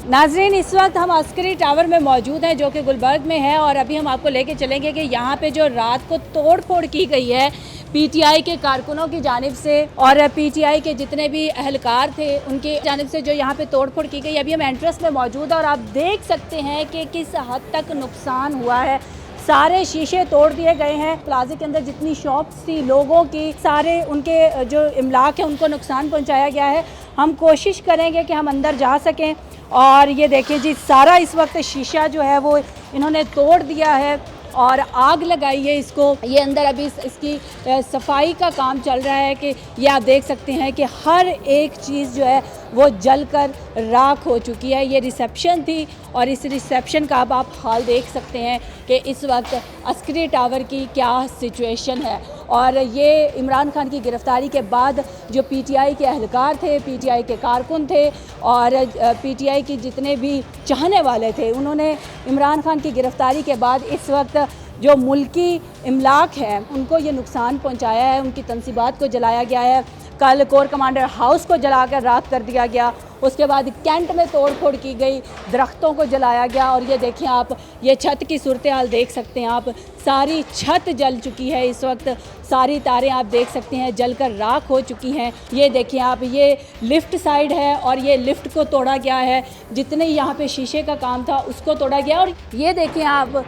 नाजरीन, इस वक्त हम अस्करी टावर में मौजूद हैं जो कि गुलबर्ग में है और अभी हम आपको लेके चलेंगे कि यहाँ पे जो रात को तोड़ फोड़ की गई है पीटीआई के कारकुनों की जानिब से और पीटीआई के जितने भी अहलकार थे उनकी जानिब से जो यहाँ पे तोड़ फोड़ की गई। अभी हम एंट्रेंस में मौजूद हैं और आप देख सकते हैं कि किस हद तक नुकसान हुआ है। सारे शीशे तोड़ दिए गए हैं। प्लाजे के अंदर जितनी शॉप्स थी लोगों की, सारे उनके जो इमलाक है उनको नुकसान पहुँचाया गया है। हम कोशिश करेंगे कि हम अंदर जा सकें और ये देखिए जी, सारा इस वक्त शीशा जो है वो इन्होंने तोड़ दिया है और आग लगाई है इसको। ये अंदर अभी इसकी सफाई का काम चल रहा है कि ये आप देख सकते हैं कि हर एक चीज़ जो है वो जलकर राख हो चुकी है। ये रिसेप्शन थी और इस रिसेप्शन का अब आप हाल देख सकते हैं कि इस वक्त अस्करी टावर की क्या सिचुएशन है। और ये इमरान खान की गिरफ़्तारी के बाद जो पीटीआई के अहलकार थे, पीटीआई के कारकुन थे और पीटीआई की जितने भी चाहने वाले थे, उन्होंने इमरान खान की गिरफ़्तारी के बाद इस वक्त जो मुल्की इमलाक हैं उनको ये नुकसान पहुंचाया है। उनकी तंसीबात को जलाया गया है। कल कोर कमांडर हाउस को जलाकर राख कर दिया गया। उसके बाद कैंट में तोड़ फोड़ की गई, दरख्तों को जलाया गया। और ये देखिए आप, ये छत की सूरत हाल देख सकते हैं आप, सारी छत जल चुकी है। इस वक्त सारी तारें आप देख सकते हैं जलकर राख हो चुकी हैं। ये देखिए आप, ये लिफ्ट साइड है और ये लिफ्ट को तोड़ा गया है। जितने यहाँ पे शीशे का काम था उसको तोड़ा गया। और ये देखिए आप,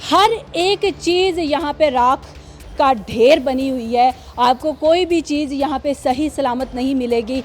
हर एक चीज़ यहाँ पे राख का ढेर बनी हुई है। आपको कोई भी चीज़ यहाँ पे सही सलामत नहीं मिलेगी।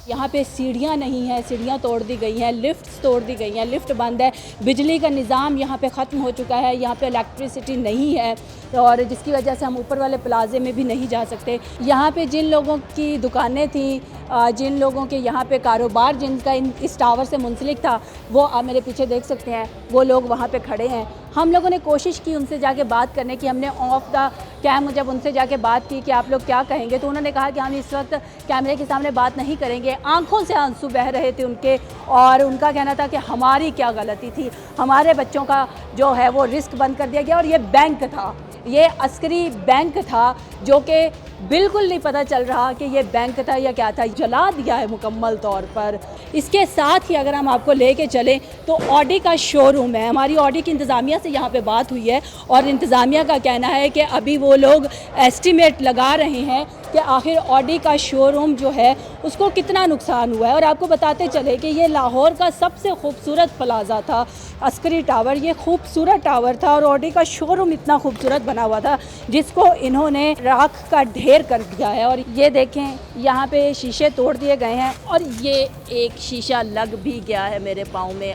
यहाँ पे सीढ़ियाँ नहीं हैं, सीढ़ियाँ तोड़ दी गई हैं, लिफ्ट्स तोड़ दी गई हैं, लिफ्ट बंद है, बिजली का निज़ाम यहाँ पे ख़त्म हो चुका है, यहाँ पे इलेक्ट्रिसिटी नहीं है और जिसकी वजह से हम ऊपर वाले प्लाजे में भी नहीं जा सकते। यहाँ पे जिन लोगों की दुकानें थी, जिन लोगों के यहाँ पे कारोबार जिनका इस टावर से मुंसलिक था, वो आप मेरे पीछे देख सकते हैं, वो लोग वहाँ पे खड़े हैं। हम लोगों ने कोशिश की उनसे जाके बात करने की। हमने ऑफ द कैम जब उनसे जाके बात की कि आप लोग क्या कहेंगे, तो उन्होंने कहा कि हम इस वक्त कैमरे के सामने बात नहीं करेंगे। आंखों से आंसू बह रहे थे उनके और उनका कहना था कि हमारी क्या गलती थी, हमारे बच्चों का जो है वो रिस्क बंद कर दिया गया। और ये बैंक था, ये अस्करी बैंक था जो कि बिल्कुल नहीं पता चल रहा कि ये बैंक था या क्या था, जला दिया है मुकम्मल तौर पर। इसके साथ ही अगर हम आपको लेके चलें तो ऑडी का शोरूम है। हमारी ऑडी की इंतज़ामिया से यहाँ पे बात हुई है और इंतज़ामिया का कहना है कि अभी वो लोग एस्टिमेट लगा रहे हैं कि आखिर ऑडी का शोरूम जो है उसको कितना नुकसान हुआ है। और आपको बताते चले कि ये लाहौर का सबसे खूबसूरत प्लाजा था अस्करी टावर। ये खूबसूरत टावर था और ऑडी का शोरूम इतना खूबसूरत बना हुआ था जिसको इन्होंने राख का ढेर कर दिया है। और ये देखें, यहाँ पे शीशे तोड़ दिए गए हैं और ये एक शीशा लग भी गया है मेरे पाँव में।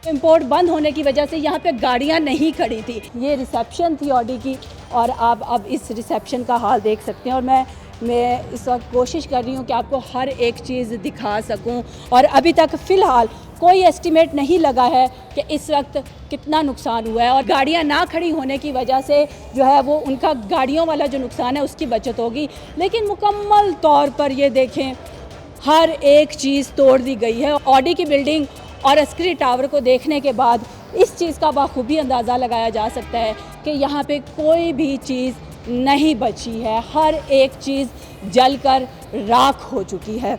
इंपोर्ट बंद होने की वजह से यहाँ पे गाड़ियाँ नहीं खड़ी थी। ये रिसेप्शन थी ऑडी की और आप अब इस रिसेप्शन का हाल देख सकते हैं। और मैं इस वक्त कोशिश कर रही हूँ कि आपको हर एक चीज़ दिखा सकूँ। और अभी तक फ़िलहाल कोई एस्टिमेट नहीं लगा है कि इस वक्त कितना नुकसान हुआ है। और गाड़ियाँ ना खड़ी होने की वजह से जो है वो उनका गाड़ियों वाला जो नुकसान है उसकी बचत होगी। लेकिन मुकम्मल तौर पर ये देखें, हर एक चीज़ तोड़ दी गई है। ऑडी की बिल्डिंग और अस्करी टावर को देखने के बाद इस चीज़ का बखूबी अंदाज़ा लगाया जा सकता है कि यहाँ पे कोई भी चीज़ नहीं बची है। हर एक चीज़ जलकर राख हो चुकी है।